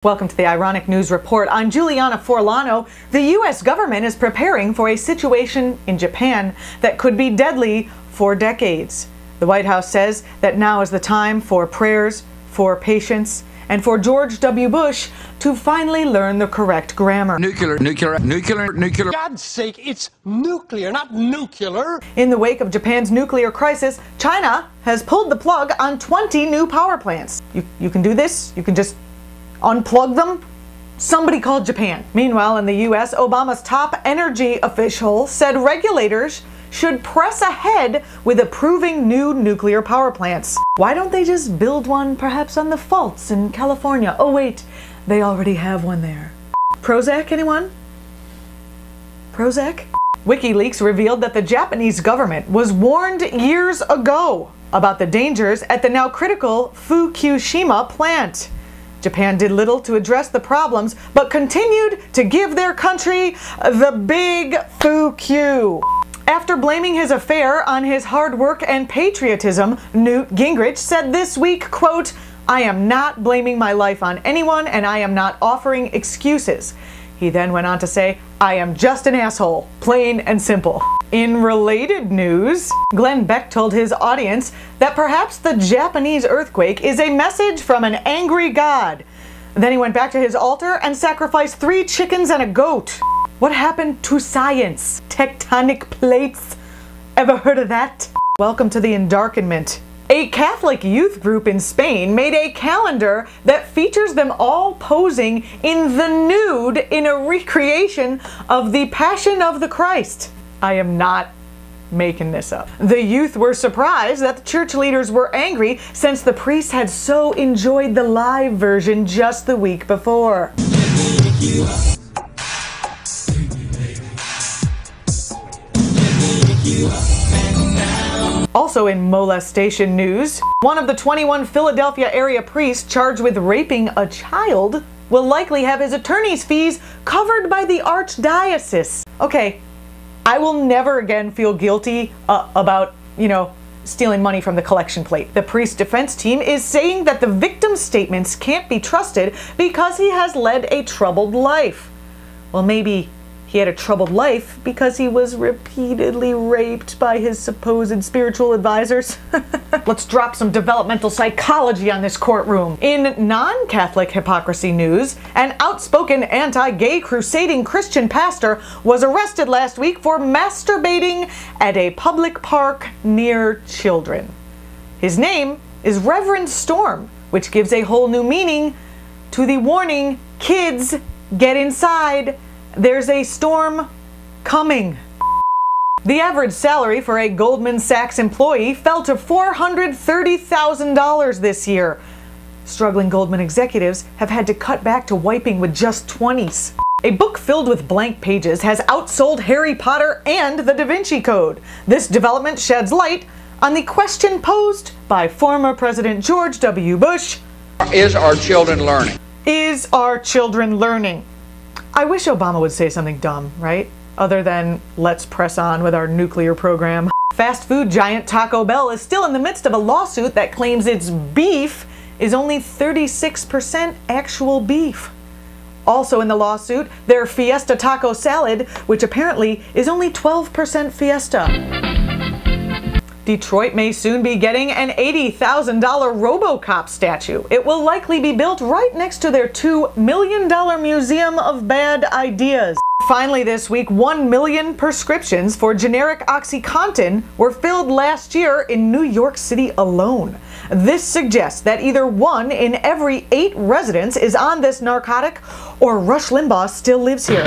Welcome to the Ironic News Report. I'm Julianna Forlano. The U.S. government is preparing for a situation in Japan that could be deadly for decades. The White House says that now is the time for prayers, for patience, and for George W. Bush to finally learn the correct grammar. Nuclear. God's sake, it's nuclear, not nuclear. In the wake of Japan's nuclear crisis, China has pulled the plug on 20 new power plants. You can do this. You can just unplug them? Somebody called Japan. Meanwhile, in the U.S., Obama's top energy official said regulators should press ahead with approving new nuclear power plants. Why don't they just build one perhaps on the faults in California? Oh wait, they already have one there. Prozac, anyone? Prozac? WikiLeaks revealed that the Japanese government was warned years ago about the dangers at the now critical Fukushima plant. Japan did little to address the problems, but continued to give their country the big Fuku. After blaming his affair on his hard work and patriotism, Newt Gingrich said this week, quote, "I am not blaming my life on anyone and I am not offering excuses." He then went on to say, "I am just an asshole, plain and simple." In related news, Glenn Beck told his audience that perhaps the Japanese earthquake is a message from an angry God. Then he went back to his altar and sacrificed 3 chickens and a goat. What happened to science? Tectonic plates? Ever heard of that? Welcome to the Endarkenment. A Catholic youth group in Spain made a calendar that features them all posing in the nude in a recreation of the Passion of the Christ. I am not making this up. The youth were surprised that the church leaders were angry since the priest had so enjoyed the live version just the week before. Also in molestation news, one of the 21 Philadelphia area priests charged with raping a child will likely have his attorney's fees covered by the archdiocese. Okay, I will never again feel guilty about, stealing money from the collection plate. The priest's defense team is saying that the victim's statements can't be trusted because he has led a troubled life. Well, maybe he had a troubled life because he was repeatedly raped by his supposed spiritual advisors. Let's drop some developmental psychology on this courtroom. In non-Catholic hypocrisy news, an outspoken anti-gay crusading Christian pastor was arrested last week for masturbating at a public park near children. His name is Reverend Storm, which gives a whole new meaning to the warning, kids, get inside. There's a storm coming. The average salary for a Goldman Sachs employee fell to $430,000 this year. Struggling Goldman executives have had to cut back to wiping with just 20s. A book filled with blank pages has outsold Harry Potter and the Da Vinci Code. This development sheds light on the question posed by former President George W. Bush. Is our children learning? Is our children learning? I wish Obama would say something dumb, right? Other than, let's press on with our nuclear program. Fast food giant Taco Bell is still in the midst of a lawsuit that claims its beef is only 36% actual beef. Also in the lawsuit, their Fiesta Taco Salad, which apparently is only 12% Fiesta. Detroit may soon be getting an $80,000 RoboCop statue. It will likely be built right next to their $2 million Museum of Bad Ideas. Finally this week, 1 million prescriptions for generic OxyContin were filled last year in New York City alone. This suggests that either 1 in every 8 residents is on this narcotic or Rush Limbaugh still lives here.